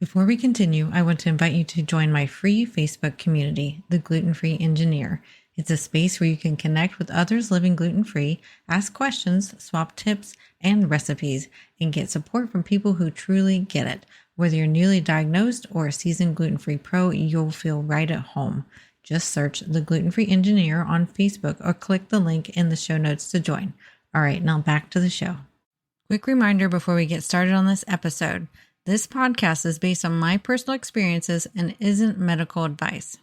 Before we continue, I want to invite you to join my free Facebook community, The Gluten-Free Engineer. It's a space where you can connect with others living gluten-free, ask questions, swap tips and recipes, and get support from people who truly get it. Whether you're newly diagnosed or a seasoned gluten-free pro, you'll feel right at home. Just search The Gluten-Free Engineer on Facebook or click the link in the show notes to join. All right, now back to the show. Quick reminder before we get started on this episode. This podcast is based on my personal experiences and isn't medical advice.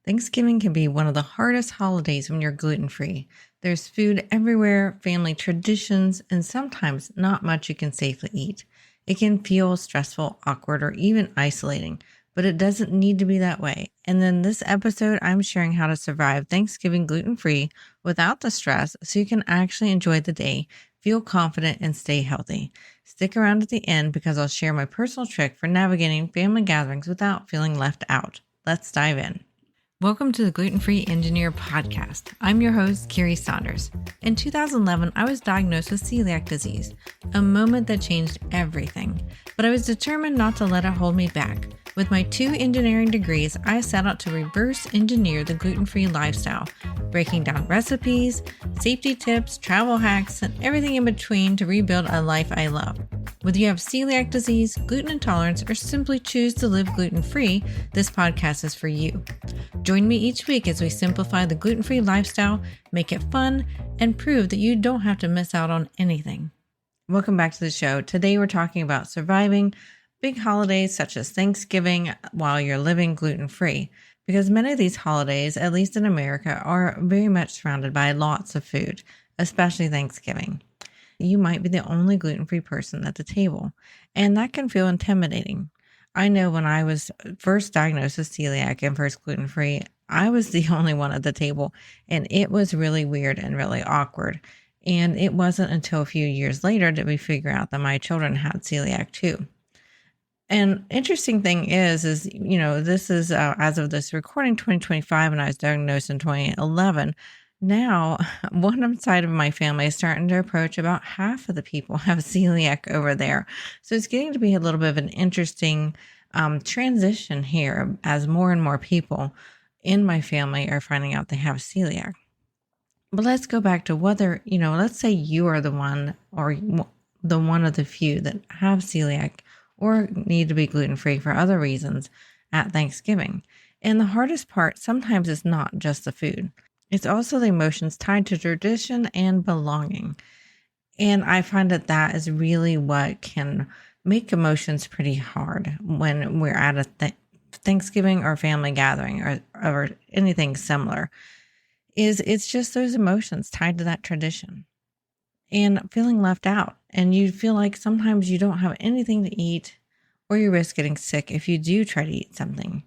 Thanksgiving can be one of the hardest holidays when you're gluten-free. There's food everywhere, family traditions, and sometimes not much you can safely eat. It can feel stressful, awkward, or even isolating, but it doesn't need to be that way. And in this episode, I'm sharing how to survive Thanksgiving gluten-free without the stress so you can actually enjoy the day, feel confident, and stay healthy. Stick around at the end because I'll share my personal trick for navigating family gatherings without feeling left out. Let's dive in. Welcome to the Gluten-Free Engineer podcast. I'm your host, Carrie Saunders. In 2011, I was diagnosed with celiac disease, a moment that changed everything. But I was determined not to let it hold me back. With my 2 engineering degrees, I set out to reverse engineer the gluten-free lifestyle, breaking down recipes, safety tips, travel hacks, and everything in between to rebuild a life I love. Whether you have celiac disease, gluten intolerance, or simply choose to live gluten-free, this podcast is for you. Join me each week as we simplify the gluten-free lifestyle, make it fun, and prove that you don't have to miss out on anything. Welcome back to the show. Today we're talking about surviving big holidays such as Thanksgiving while you're living gluten-free, because many of these holidays, at least in America, are very much surrounded by lots of food, especially Thanksgiving. You might be the only gluten-free person at the table, and that can feel intimidating. I know when I was first diagnosed with celiac and first gluten-free, I was the only one at the table, and it was really weird and really awkward. And it wasn't until a few years later that we figure out that my children had celiac too. And interesting thing is, this is as of this recording, 2025, and I was diagnosed in 2011. Now, one side of my family is starting to approach about half of the people have celiac over there. So it's getting to be a little bit of an interesting transition here as more and more people in my family are finding out they have celiac. But let's go back to whether, let's say you are the one or the one of the few that have celiac or need to be gluten-free for other reasons at Thanksgiving. And the hardest part sometimes is not just the food. It's also the emotions tied to tradition and belonging. And I find that is really what can make emotions pretty hard when we're at a Thanksgiving or family gathering or anything similar. It's just those emotions tied to that tradition and feeling left out. And you feel like sometimes you don't have anything to eat or you risk getting sick if you do try to eat something.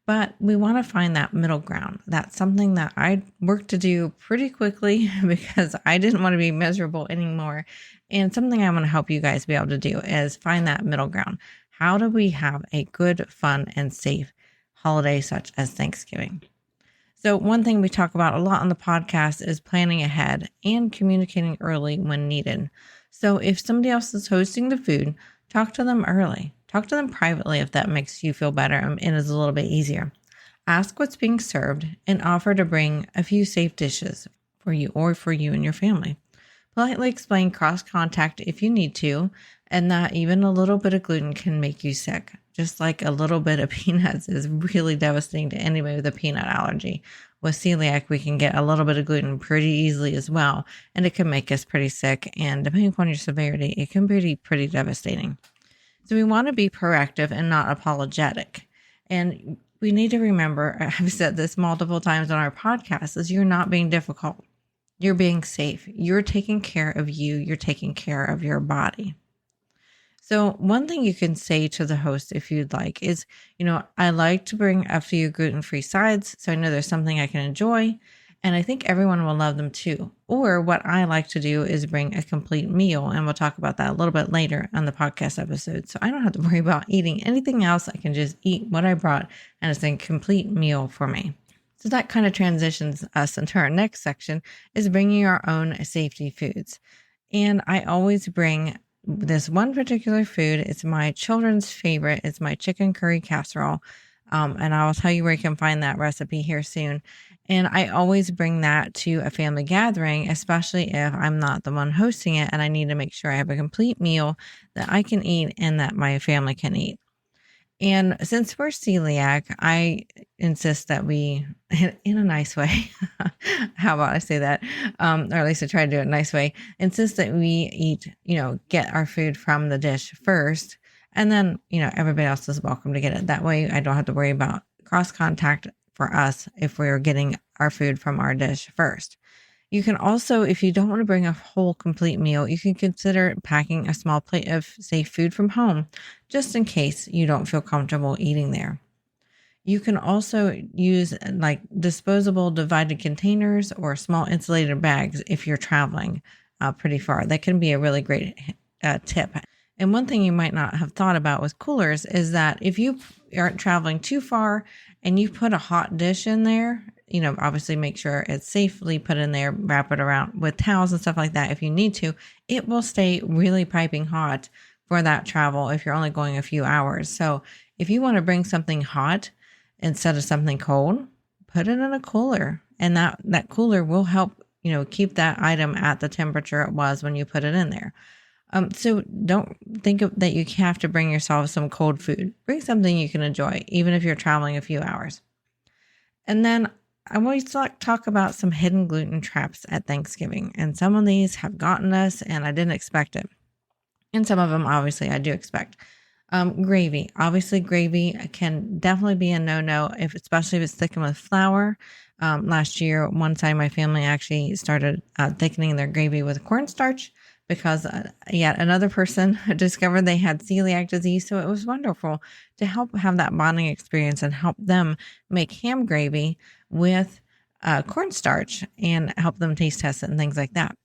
But we want to find that middle ground. That's something that I worked to do pretty quickly because I didn't want to be miserable anymore. And something I want to help you guys be able to do is find that middle ground. How do we have a good, fun, and safe holiday such as Thanksgiving? So one thing we talk about a lot on the podcast is planning ahead and communicating early when needed. So if somebody else is hosting the food, talk to them early. Talk to them privately if that makes you feel better and is a little bit easier. Ask what's being served and offer to bring a few safe dishes for you and your family. Politely explain cross-contact if you need to, and that even a little bit of gluten can make you sick. Just like a little bit of peanuts is really devastating to anybody with a peanut allergy. With celiac, we can get a little bit of gluten pretty easily as well, and it can make us pretty sick. And depending upon your severity, it can be pretty devastating. So we want to be proactive and not apologetic. And we need to remember, I've said this multiple times on our podcast, is you're not being difficult. You're being safe. You're taking care of you. You're taking care of your body. So one thing you can say to the host if you'd like is, I like to bring a few gluten-free sides so I know there's something I can enjoy. And I think everyone will love them too. Or what I like to do is bring a complete meal. And we'll talk about that a little bit later on the podcast episode. So I don't have to worry about eating anything else. I can just eat what I brought and it's a complete meal for me. So that kind of transitions us into our next section is bringing our own safety foods. And I always bring this one particular food. It's my children's favorite. It's my chicken curry casserole. And I will tell you where you can find that recipe here soon. And I always bring that to a family gathering, especially if I'm not the one hosting it and I need to make sure I have a complete meal that I can eat and that my family can eat. And since we're celiac, I insist that we, in a nice way, how about I say that? Or at least I try to do it a nice way, insist that we eat, get our food from the dish first. And then, everybody else is welcome to get it. That way I don't have to worry about cross contact for us if we're getting our food from our dish first. You can also, if you don't want to bring a whole complete meal, you can consider packing a small plate of, say, food from home, just in case you don't feel comfortable eating there. You can also use like disposable divided containers or small insulated bags if you're traveling pretty far. That can be a really great tip. And one thing you might not have thought about with coolers is that if you aren't traveling too far and you put a hot dish in there, obviously make sure it's safely put in there, wrap it around with towels and stuff like that. If you need to, it will stay really piping hot for that travel if you're only going a few hours. So if you want to bring something hot instead of something cold, put it in a cooler, and that cooler will help, keep that item at the temperature it was when you put it in there. So don't think that you have to bring yourself some cold food. Bring something you can enjoy, even if you're traveling a few hours. And then I always talk about some hidden gluten traps at Thanksgiving. And some of these have gotten us, and I didn't expect it. And some of them, obviously, I do expect. Gravy. Obviously, gravy can definitely be a no-no, especially if it's thickened with flour. Last year, one time my family actually started thickening their gravy with cornstarch because yet another person discovered they had celiac disease. So it was wonderful to help have that bonding experience and help them make ham gravy with cornstarch and help them taste test it and things like that.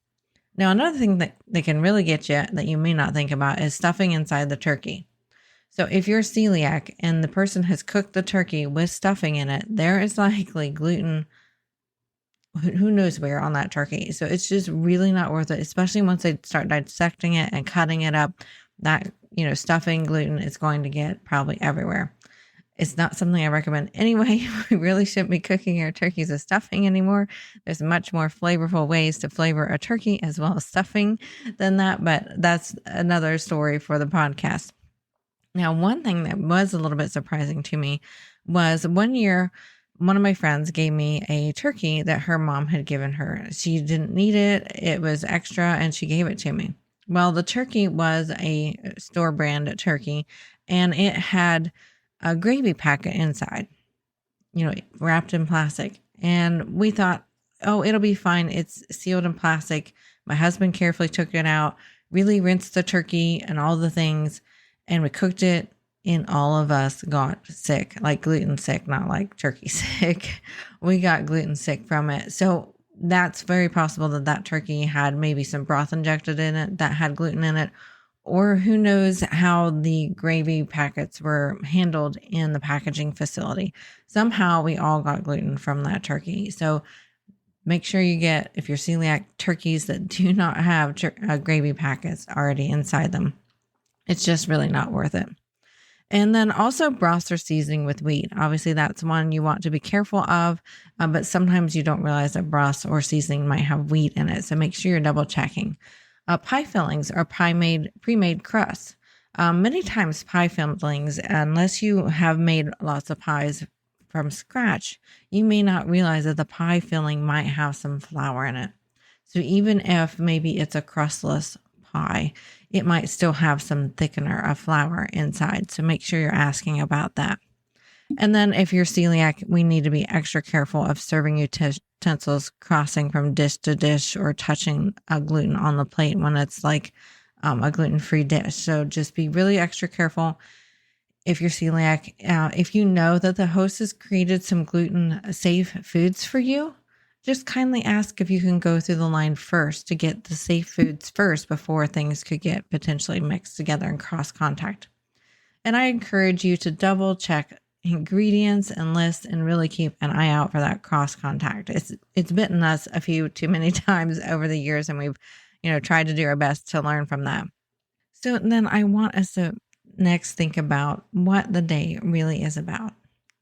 Now, another thing that they can really get you that you may not think about is stuffing inside the turkey. So if you're celiac and the person has cooked the turkey with stuffing in it, there is likely gluten, who knows where on that turkey. So it's just really not worth it, especially once they start dissecting it and cutting it up. That, stuffing gluten is going to get probably everywhere. It's not something I recommend anyway. We really shouldn't be cooking our turkeys with stuffing anymore. There's much more flavorful ways to flavor a turkey as well as stuffing than that, but that's another story for the podcast. Now, one thing that was a little bit surprising to me was one year, one of my friends gave me a turkey that her mom had given her. She didn't need it. It was extra and she gave it to me. Well, the turkey was a store brand turkey and it had a gravy packet inside, wrapped in plastic. And we thought, oh, it'll be fine. It's sealed in plastic. My husband carefully took it out, really rinsed the turkey and all the things. And we cooked it, and all of us got sick, like gluten sick, not like turkey sick. We got gluten sick from it. So that's very possible that turkey had maybe some broth injected in it that had gluten in it. Or who knows how the gravy packets were handled in the packaging facility. Somehow we all got gluten from that turkey. So make sure you get, if you're celiac, turkeys that do not have gravy packets already inside them. It's just really not worth it. And then also broths or seasoning with wheat. Obviously, that's one you want to be careful of, but sometimes you don't realize that broths or seasoning might have wheat in it. So make sure you're double checking. Pie fillings or pre-made crusts. Many times pie fillings, unless you have made lots of pies from scratch, you may not realize that the pie filling might have some flour in it. So even if maybe it's a crustless pie, it might still have some thickener of flour inside. So make sure you're asking about that. And then if you're celiac, we need to be extra careful of serving utensils crossing from dish to dish or touching gluten on the plate when it's like a gluten-free dish. So just be really extra careful if you're celiac. If you know that the host has created some gluten-safe foods for you, just kindly ask if you can go through the line first to get the safe foods first before things could get potentially mixed together and cross contact. And I encourage you to double check ingredients and lists and really keep an eye out for that cross contact. It's bitten us a few too many times over the years, and we've tried to do our best to learn from that. So then I want us to next think about what the day really is about.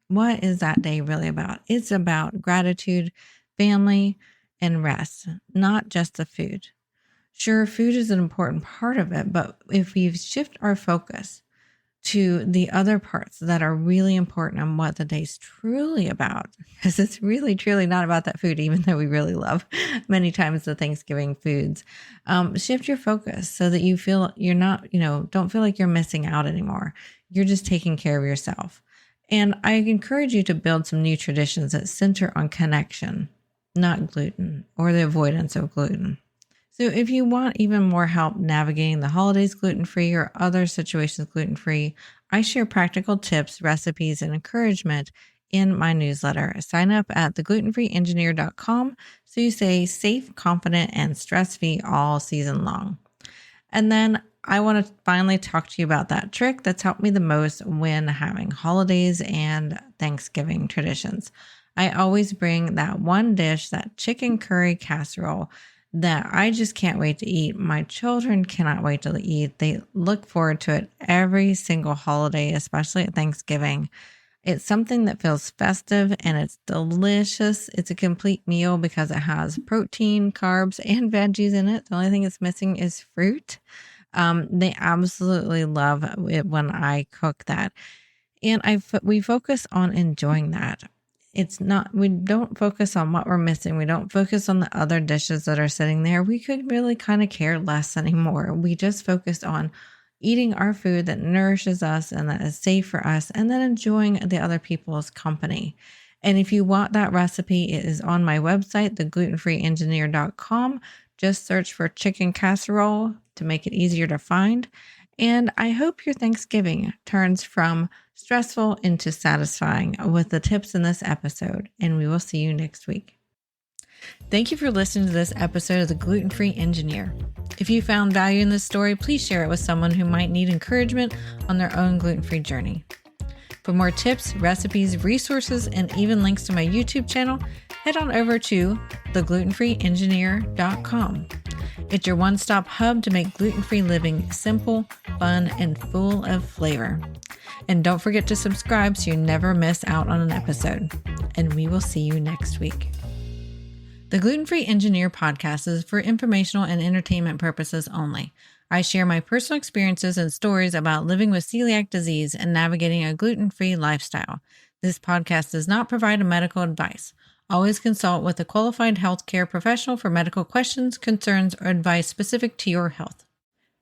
What is that day really about? It's about gratitude, family, and rest, not just the food. Sure, food is an important part of it, but if we shift our focus to the other parts that are really important and what the day's truly about, because it's really truly not about that food, even though we really love many times the Thanksgiving foods. Shift your focus so that you feel you're not, don't feel like you're missing out anymore. You're just taking care of yourself. And I encourage you to build some new traditions that center on connection, not gluten or the avoidance of gluten. So if you want even more help navigating the holidays gluten-free or other situations gluten-free, I share practical tips, recipes, and encouragement in my newsletter. Sign up at theglutenfreeengineer.com so you stay safe, confident, and stress-free all season long. And then I want to finally talk to you about that trick that's helped me the most when having holidays and Thanksgiving traditions. I always bring that one dish, that chicken curry casserole, that I just can't wait to eat. My children cannot wait to eat. They look forward to it every single holiday, especially at Thanksgiving. It's something that feels festive and it's delicious. It's a complete meal because it has protein, carbs, and veggies in it. The only thing it's missing is fruit. They absolutely love it when I cook that. And we focus on enjoying that. We don't focus on what we're missing. We don't focus on the other dishes that are sitting there. We could really kind of care less anymore. We just focus on eating our food that nourishes us and that is safe for us, and then enjoying the other people's company. And if you want that recipe, it is on my website, theglutenfreeengineer.com. Just search for chicken casserole to make it easier to find. And I hope your Thanksgiving turns from stressful into satisfying with the tips in this episode. And we will see you next week. Thank you for listening to this episode of The Gluten-Free Engineer. If you found value in this story, please share it with someone who might need encouragement on their own gluten-free journey. For more tips, recipes, resources, and even links to my YouTube channel, head on over to theglutenfreeengineer.com. It's your one-stop hub to make gluten-free living simple, fun, and full of flavor. And don't forget to subscribe so you never miss out on an episode. And we will see you next week. The Gluten-Free Engineer podcast is for informational and entertainment purposes only. I share my personal experiences and stories about living with celiac disease and navigating a gluten-free lifestyle. This podcast does not provide medical advice. Always consult with a qualified healthcare professional for medical questions, concerns, or advice specific to your health.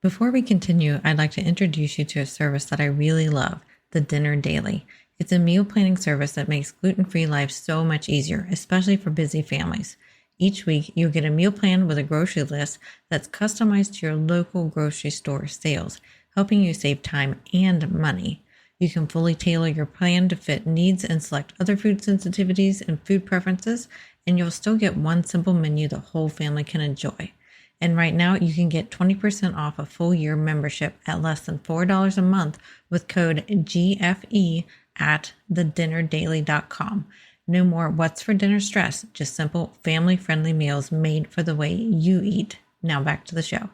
Before we continue, I'd like to introduce you to a service that I really love, the Dinner Daily. It's a meal planning service that makes gluten-free life so much easier, especially for busy families. Each week, you'll get a meal plan with a grocery list that's customized to your local grocery store sales, helping you save time and money. You can fully tailor your plan to fit needs and select other food sensitivities and food preferences, and you'll still get one simple menu the whole family can enjoy. And right now, you can get 20% off a full year membership at less than $4 a month with code GFE at thedinnerdaily.com. No more what's for dinner stress, just simple family-friendly meals made for the way you eat. Now back to the show.